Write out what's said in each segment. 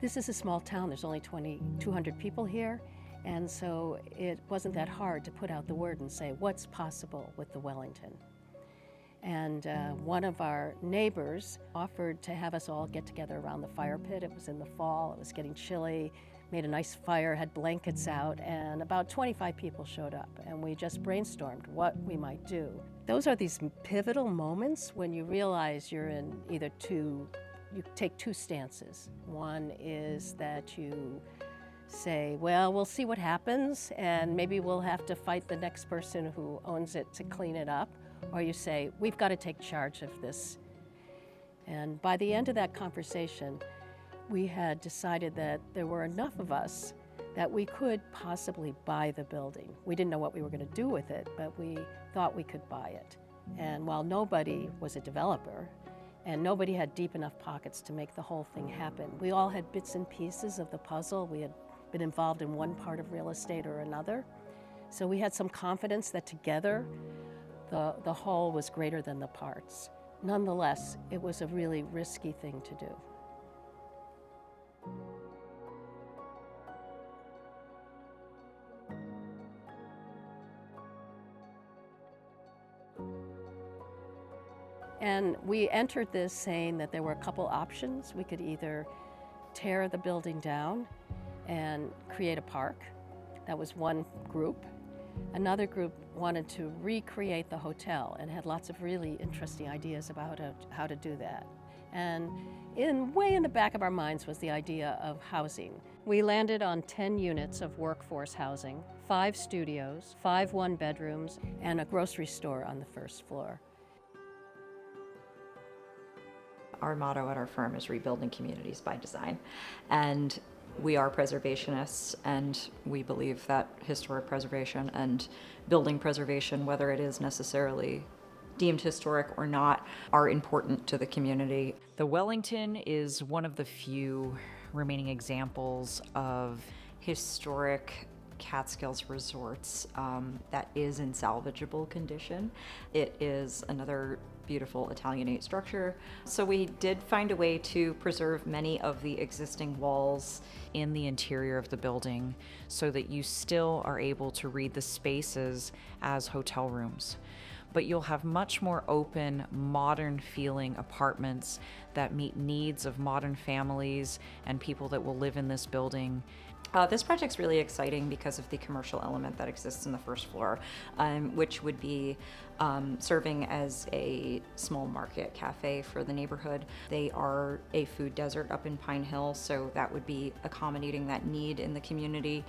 This is a small town, there's only 200 people here, and so it wasn't that hard to put out the word and say, what's possible with the Wellington? And one of our neighbors offered to have us all get together around the fire pit. It was in the fall, it was getting chilly, made a nice fire, had blankets out, and about 25 people showed up, and we just brainstormed what we might do. Those are these pivotal moments when you realize you're in either you take two stances. One is that you say, well, we'll see what happens, and maybe we'll have to fight the next person who owns it to clean it up. Or you say, we've got to take charge of this. And by the end of that conversation, we had decided that there were enough of us that we could possibly buy the building. We didn't know what we were going to do with it, but we thought we could buy it. And while nobody was a developer, and nobody had deep enough pockets to make the whole thing happen, we all had bits and pieces of the puzzle. We had been involved in one part of real estate or another. So we had some confidence that together, the whole was greater than the parts. Nonetheless, it was a really risky thing to do. And we entered this saying that there were a couple options. We could either tear the building down and create a park. That was one group. Another group wanted to recreate the hotel and had lots of really interesting ideas about how to do that. And way in the back of our minds was the idea of housing. We landed on 10 units of workforce housing, 5 studios, 5 one-bedrooms, and a grocery store on the first floor. Our motto at our firm is rebuilding communities by design. And we are preservationists, and we believe that historic preservation and building preservation, whether it is necessarily deemed historic or not, are important to the community. The Wellington is one of the few remaining examples of historic Catskills resorts that is in salvageable condition. It is another beautiful Italianate structure. So we did find a way to preserve many of the existing walls in the interior of the building so that you still are able to read the spaces as hotel rooms. But you'll have much more open, modern feeling apartments that meet needs of modern families and people that will live in this building. This project's really exciting because of the commercial element that exists in the first floor, which would be serving as a small market cafe for the neighborhood. They are a food desert up in Pine Hill, so that would be accommodating that need in the community.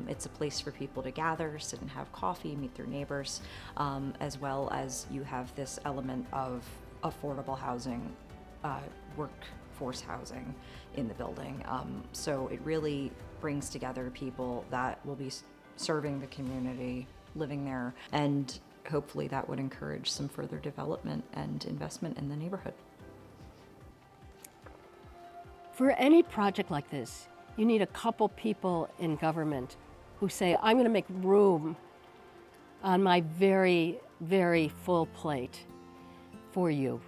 It's a place for people to gather, sit and have coffee, meet their neighbors, as well as you have this element of affordable housing, workforce housing in the building. So it really brings together people that will be serving the community, living there, and hopefully that would encourage some further development and investment in the neighborhood. For any project like this, you need a couple people in government who say, I'm going to make room on my very, very full plate for you.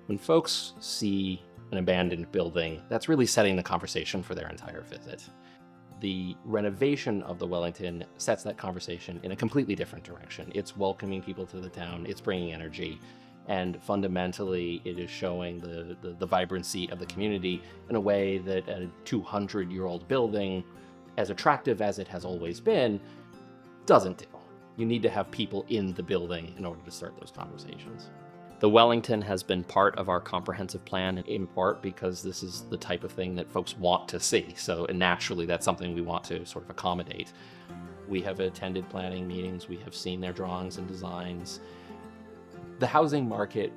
When folks see an abandoned building, that's really setting the conversation for their entire visit. The renovation of the Wellington sets that conversation in a completely different direction. It's welcoming people to the town, it's bringing energy, and fundamentally it is showing the vibrancy of the community in a way that a 200-year-old building, as attractive as it has always been, doesn't do. You need to have people in the building in order to start those conversations. The Wellington has been part of our comprehensive plan, in part because this is the type of thing that folks want to see. So naturally, that's something we want to sort of accommodate. We have attended planning meetings, we have seen their drawings and designs. The housing market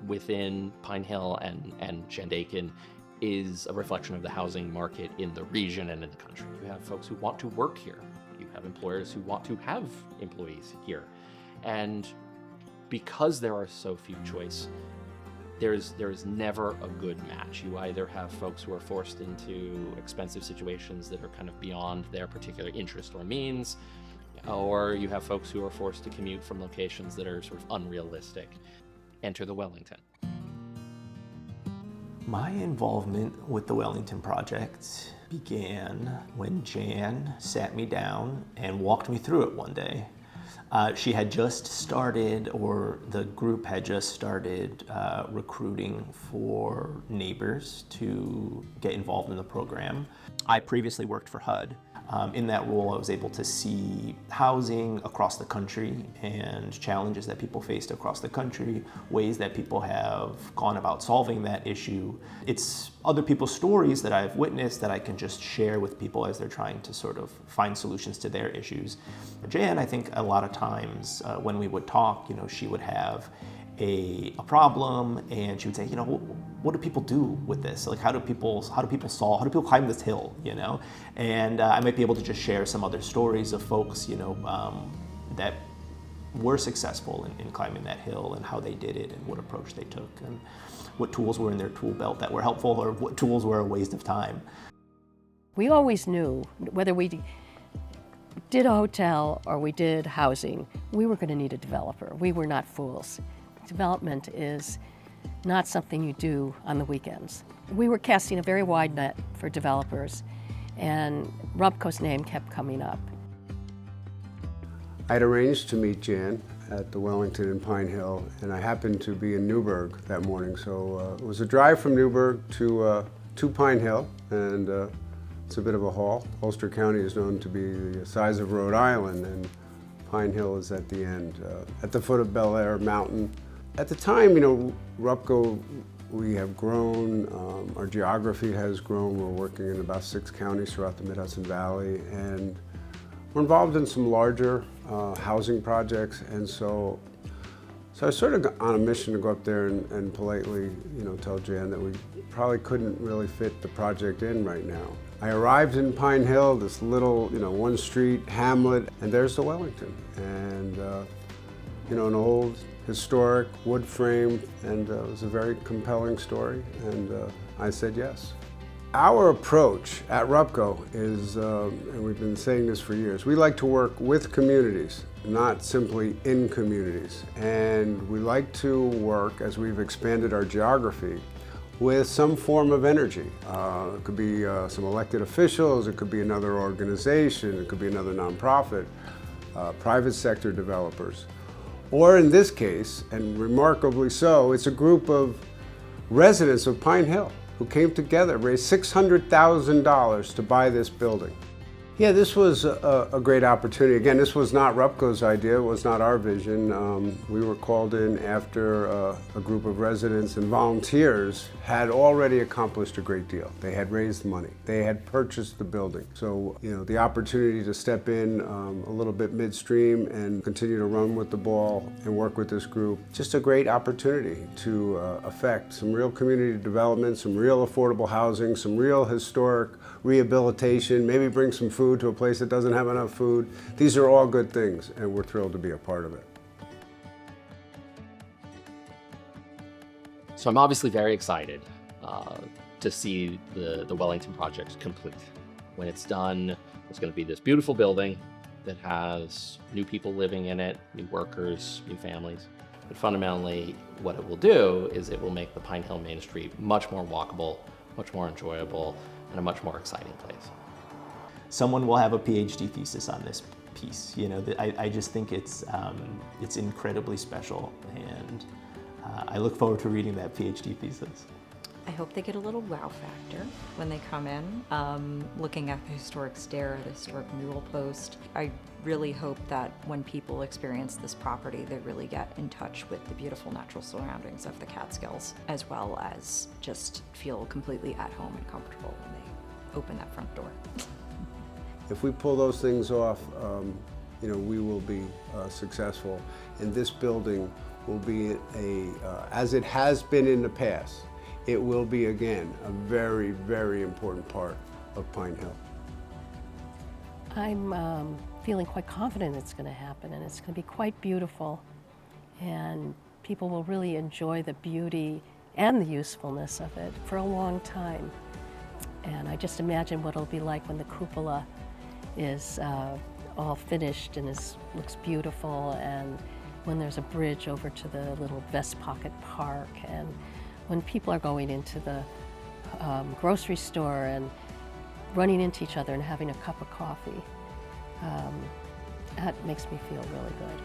within Pine Hill and Shandaken is a reflection of the housing market in the region and in the country. You have folks who want to work here. You have employers who want to have employees here. And because there are so few choice, there is never a good match. You either have folks who are forced into expensive situations that are kind of beyond their particular interest or means, or you have folks who are forced to commute from locations that are sort of unrealistic. Enter the Wellington. My involvement with the Wellington project began when Jan sat me down and walked me through it one day. She had just started, or the group had just started recruiting for neighbors to get involved in the program. I previously worked for HUD. In that role, I was able to see housing across the country and challenges that people faced across the country, ways that people have gone about solving that issue. It's other people's stories that I've witnessed that I can just share with people as they're trying to sort of find solutions to their issues. Jan, I think a lot of times when we would talk, she would have a problem, and she would say, what do people do with this? Like, how do people climb this hill, And I might be able to just share some other stories of folks, that were successful in climbing that hill, and how they did it, and what approach they took, and what tools were in their tool belt that were helpful, or what tools were a waste of time. We always knew whether we did a hotel or we did housing, we were going to need a developer. We were not fools. Development is not something you do on the weekends. We were casting a very wide net for developers, and RUPCO's name kept coming up. I'd arranged to meet Jan at the Wellington in Pine Hill, and I happened to be in Newburgh that morning, so it was a drive from Newburgh to Pine Hill, and it's a bit of a haul. Ulster County is known to be the size of Rhode Island, and Pine Hill is at the end, at the foot of Bel Air Mountain. At the time, RUPCO, we have grown, our geography has grown. We're working in about 6 counties throughout the Mid-Hudson Valley, and we're involved in some larger housing projects, and so I was sort of on a mission to go up there and politely, tell Jan that we probably couldn't really fit the project in right now. I arrived in Pine Hill, this little, one street hamlet, and there's the Wellington, and an old historic wood frame, and it was a very compelling story, and I said yes. Our approach at RUPCO is, and we've been saying this for years, we like to work with communities, not simply in communities. And we like to work, as we've expanded our geography, with some form of energy. It could be some elected officials, it could be another organization, it could be another nonprofit, private sector developers. Or in this case, and remarkably so, it's a group of residents of Pine Hill who came together, raised $600,000 to buy this building. Yeah, this was a great opportunity. Again, this was not RUPCO's idea, it was not our vision. We were called in after a group of residents and volunteers had already accomplished a great deal. They had raised money, they had purchased the building. So, the opportunity to step in a little bit midstream and continue to run with the ball and work with this group, just a great opportunity to affect some real community development, some real affordable housing, some real historic rehabilitation, maybe bring some food to a place that doesn't have enough food. These are all good things, and we're thrilled to be a part of it. So I'm obviously very excited to see the Wellington project complete. When it's done, it's going to be this beautiful building that has new people living in it, new workers, new families. But fundamentally, what it will do is it will make the Pine Hill Main Street much more walkable, much more enjoyable, and a much more exciting place. Someone will have a PhD thesis on this piece. I just think it's incredibly special, and I look forward to reading that PhD thesis. I hope they get a little wow factor when they come in, looking at the historic stair, the historic mural post. I really hope that when people experience this property, they really get in touch with the beautiful natural surroundings of the Catskills, as well as just feel completely at home and comfortable when they open that front door. If we pull those things off, we will be successful, and this building will be as it has been in the past, it will be again a very, very important part of Pine Hill. I'm feeling quite confident it's going to happen, and it's going to be quite beautiful, and people will really enjoy the beauty and the usefulness of it for a long time. And I just imagine what it'll be like when the cupola is all finished and looks beautiful, and when there's a bridge over to the little Vest Pocket Park, and when people are going into the grocery store and running into each other and having a cup of coffee, that makes me feel really good.